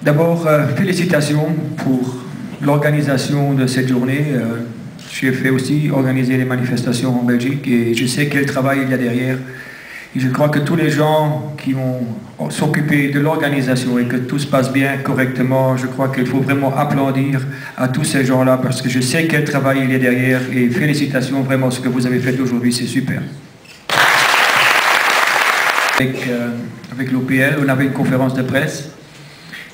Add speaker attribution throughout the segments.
Speaker 1: D'abord, félicitations pour l'organisation de cette journée. J'ai fait aussi organiser les manifestations en Belgique et je sais quel travail il y a derrière. Et je crois que tous les gens qui vont s'occuper de l'organisation et que tout se passe bien, correctement, je crois qu'il faut vraiment applaudir à tous ces gens-là parce que je sais quel travail il y a derrière et félicitations vraiment ce que vous avez fait aujourd'hui, c'est super. Avec l'OPL, on avait une conférence de presse.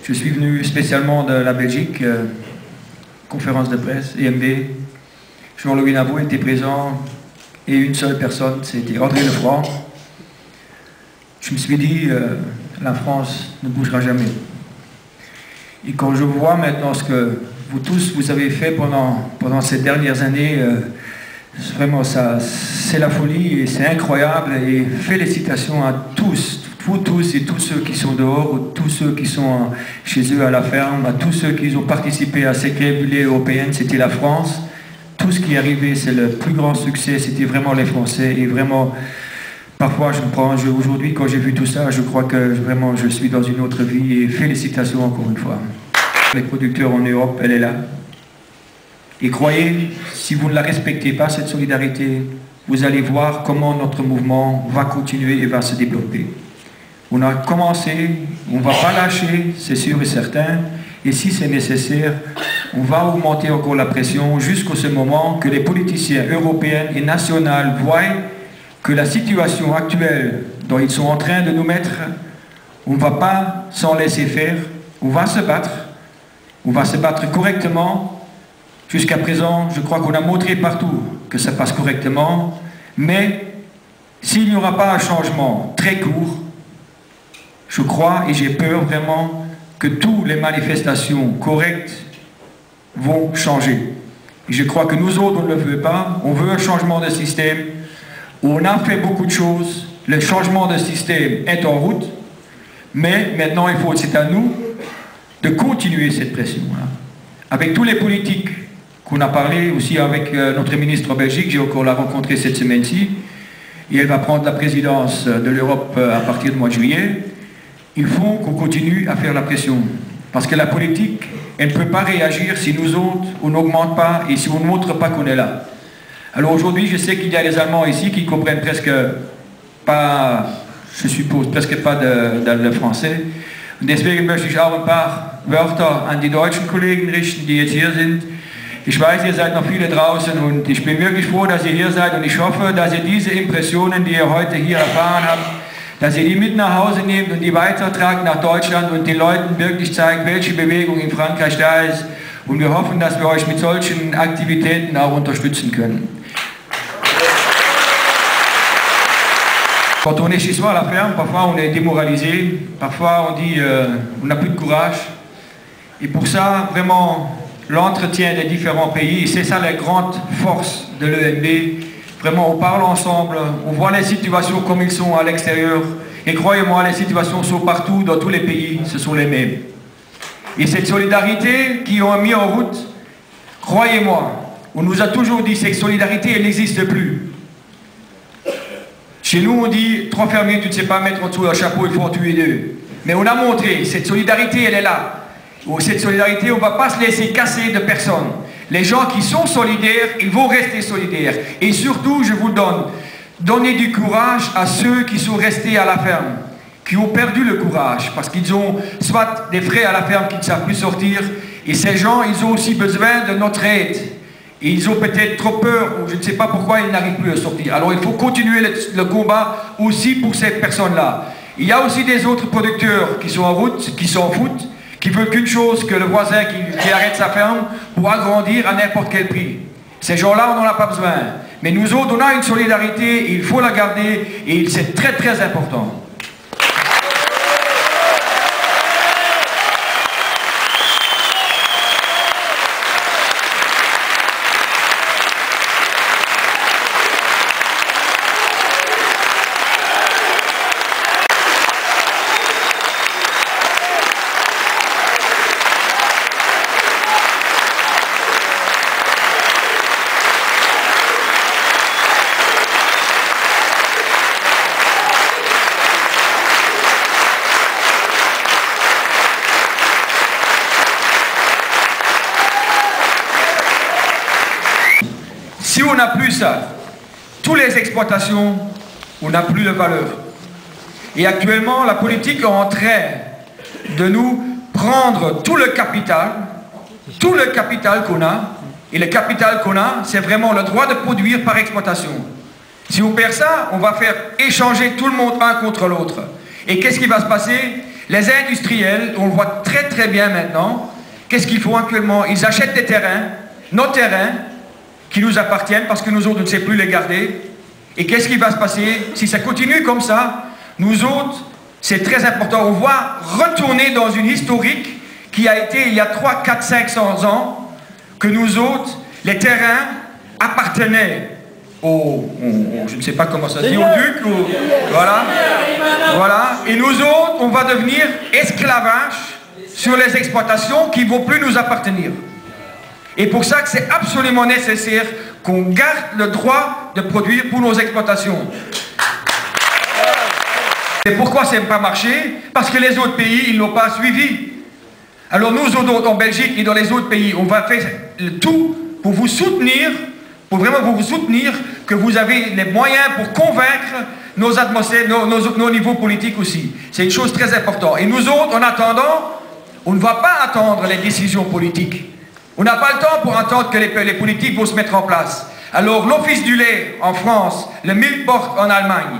Speaker 1: Je suis venu spécialement de la Belgique, conférence de presse, EMB. Jean-Louis Navo était présent et une seule personne, c'était André Lefranc. Je me suis dit, la France ne bougera jamais. Et quand je vois maintenant ce que vous tous vous avez fait pendant ces dernières années, vraiment c'est la folie et c'est incroyable. Et félicitations à tous, vous tous et tous ceux qui sont dehors, ou tous ceux qui sont chez eux à la ferme, à tous ceux qui ont participé à cette bulle européenne, c'était la France. Tout ce qui est arrivé, c'est le plus grand succès, c'était vraiment les Français. Et vraiment, parfois, aujourd'hui, quand j'ai vu tout ça, je crois que vraiment, je suis dans une autre vie. Et félicitations encore une fois. Les producteurs en Europe, elle est là. Et croyez, si vous ne la respectez pas, cette solidarité, vous allez voir comment notre mouvement va continuer et va se développer. On a commencé, on ne va pas lâcher, c'est sûr et certain. Et si c'est nécessaire, on va augmenter encore la pression jusqu'à ce moment que les politiciens européens et nationaux voient que la situation actuelle dont ils sont en train de nous mettre, on ne va pas s'en laisser faire, on va se battre correctement. Jusqu'à présent, je crois qu'on a montré partout que ça passe correctement, mais s'il n'y aura pas un changement très court, je crois et j'ai peur vraiment que toutes les manifestations correctes vont changer. Et je crois que nous autres, on ne le veut pas, on veut un changement de système. On a fait beaucoup de choses, le changement de système est en route, mais maintenant c'est à nous de continuer cette pression-là. Avec tous les politiques qu'on a parlé, aussi avec notre ministre en Belgique, j'ai encore la rencontrée cette semaine-ci, et elle va prendre la présidence de l'Europe à partir du mois de juillet. Il faut qu'on continue à faire la pression, parce que la politique, elle ne peut pas réagir si nous autres, on n'augmente pas et si on ne montre pas qu'on est là. Alors aujourd'hui, je sais qu'il y a les Allemands ici qui comprennent presque pas, je suppose, presque pas de français. Und deswegen möchte ich auch ein paar Wörter an die deutschen Kollegen richten, die jetzt hier sind. Ich weiß, ihr seid noch viele draußen und ich bin wirklich froh, dass ihr hier seid und ich hoffe, dass ihr diese Impressionen, die ihr heute hier erfahren habt, dass ihr die mit nach Hause nehmt und die weitertragt nach Deutschland und den Leuten wirklich zeigt, welche Bewegung in Frankreich da ist. Und wir hoffen, dass wir euch mit solchen Aktivitäten auch unterstützen können. Quand on est chez soi à la ferme, parfois on est démoralisé, parfois on dit on n'a plus de courage. Et pour ça, vraiment, l'entretien des différents pays, c'est ça la grande force de l'EMB. Vraiment, on parle ensemble, on voit les situations comme ils sont à l'extérieur. Et croyez-moi, les situations sont partout, dans tous les pays, ce sont les mêmes. Et cette solidarité qu'ils ont mis en route, croyez-moi, on nous a toujours dit que cette solidarité, elle n'existe plus. Chez nous, on dit, 3 fermiers, tu ne sais pas mettre en dessous un chapeau, il faut en tuer 2. Mais on a montré, cette solidarité, elle est là. Cette solidarité, on ne va pas se laisser casser de personne. Les gens qui sont solidaires, ils vont rester solidaires. Et surtout, je vous le donne, donnez du courage à ceux qui sont restés à la ferme, qui ont perdu le courage, parce qu'ils ont soit des frères à la ferme qui ne savent plus sortir, et ces gens, ils ont aussi besoin de notre aide. Et ils ont peut-être trop peur, ou je ne sais pas pourquoi ils n'arrivent plus à sortir. Alors il faut continuer le combat aussi pour ces personnes-là. Il y a aussi des autres producteurs qui sont en route, qui s'en foutent, qui veulent qu'une chose, que le voisin qui arrête sa ferme pour agrandir à n'importe quel prix. Ces gens-là, on n'en a pas besoin. Mais nous autres, on a une solidarité, et il faut la garder, et c'est très très important. on n'a plus ça, toutes les exploitations, on n'a plus de valeur. Et actuellement, la politique est en train de nous prendre tout le capital qu'on a. Et le capital qu'on a, c'est vraiment le droit de produire par exploitation. Si on perd ça, on va faire échanger tout le monde un contre l'autre. Et qu'est-ce qui va se passer? Les industriels, on le voit très très bien maintenant, qu'est-ce qu'ils font actuellement? Ils achètent des terrains, nos terrains, qui nous appartiennent parce que nous autres, on ne sait plus les garder. Et qu'est-ce qui va se passer? Si ça continue comme ça, nous autres, c'est très important. On va retourner dans une historique qui a été il y a 3, 4, 500 ans, que nous autres, les terrains appartenaient je ne sais pas comment ça se dit, au duc, voilà. Et nous autres, on va devenir esclavages sur les exploitations qui ne vont plus nous appartenir. Et pour ça que c'est absolument nécessaire qu'on garde le droit de produire pour nos exploitations. Et pourquoi ça n'a pas marché? Parce que les autres pays, ils n'ont pas suivi. Alors nous autres, en Belgique et dans les autres pays, on va faire le tout pour vous soutenir, pour vraiment vous soutenir, que vous avez les moyens pour convaincre nos atmosphères, nos niveaux politiques aussi. C'est une chose très importante. Et nous autres, en attendant, on ne va pas attendre les décisions politiques. On n'a pas le temps pour attendre que les politiques vont se mettre en place. Alors l'Office du lait en France, le Milkboard en Allemagne,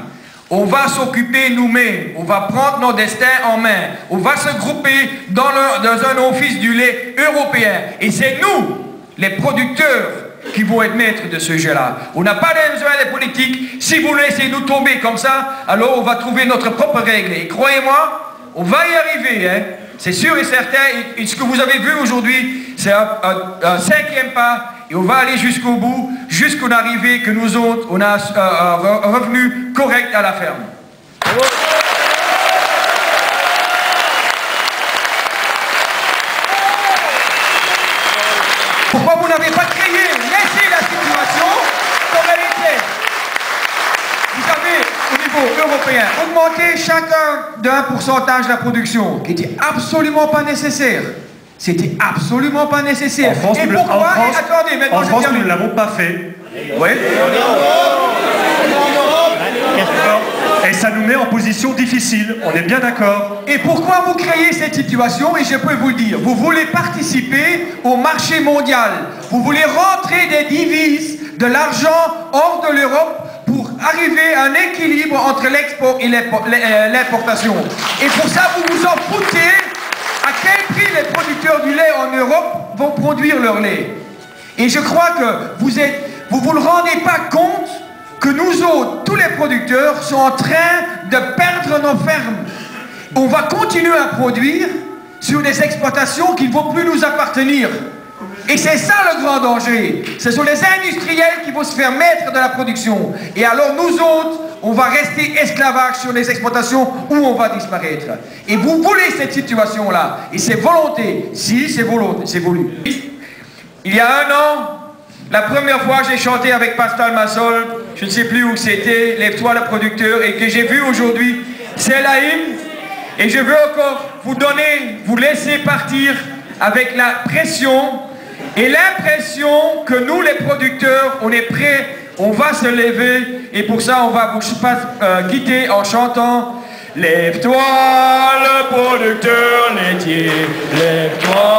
Speaker 1: on va s'occuper nous-mêmes, on va prendre nos destins en main, on va se grouper dans un office du lait européen. Et c'est nous, les producteurs, qui vont être maîtres de ce jeu-là. On n'a pas besoin des politiques. Si vous laissez nous tomber comme ça, alors on va trouver notre propre règle. Et croyez-moi, on va y arriver. Hein. C'est sûr et certain. Et ce que vous avez vu aujourd'hui, c'est un 5e pas. Et on va aller jusqu'au bout, jusqu'à arriver que nous autres, on a un revenu correct à la ferme. Pourquoi vous n'avez pas créé, laissé la situation comme elle était? Vous savez, au niveau européen, augmenter chacun d'un pourcentage de la production, qui n'était absolument pas nécessaire. C'était absolument pas nécessaire.
Speaker 2: En France,
Speaker 1: et pourquoi? Attendez, maintenant
Speaker 2: en France, nous ne l'avons pas fait.
Speaker 1: Oui.
Speaker 2: Et ça nous met en position difficile, on est bien d'accord.
Speaker 1: Et pourquoi vous créez cette situation? Et je peux vous le dire, vous voulez participer au marché mondial. Vous voulez rentrer des devises, de l'argent hors de l'Europe pour arriver à un équilibre entre l'export et l'importation. Et pour ça, vous vous en foutez à quel prix les producteurs du lait en Europe vont produire leur lait. Et je crois que vous le rendez pas compte que nous autres, tous les producteurs, sont en train de perdre nos fermes. On va continuer à produire sur des exploitations qui ne vont plus nous appartenir. Et c'est ça le grand danger. Ce sont les industriels qui vont se faire maître de la production. Et alors nous autres, on va rester esclavages sur les exploitations où on va disparaître. Et vous voulez cette situation-là. Et c'est volonté. Si, c'est volonté, c'est voulu. Il y a 1 an, la première fois que j'ai chanté avec Pascal Massol, je ne sais plus où c'était, Lève-toi le producteur, et que j'ai vu aujourd'hui, c'est la hymne. Et je veux encore vous laisser partir avec la pression et l'impression que nous, les producteurs, on est prêts, on va se lever, et pour ça, on va vous quitter en chantant « Lève-toi le producteur laitier, lève-toi ».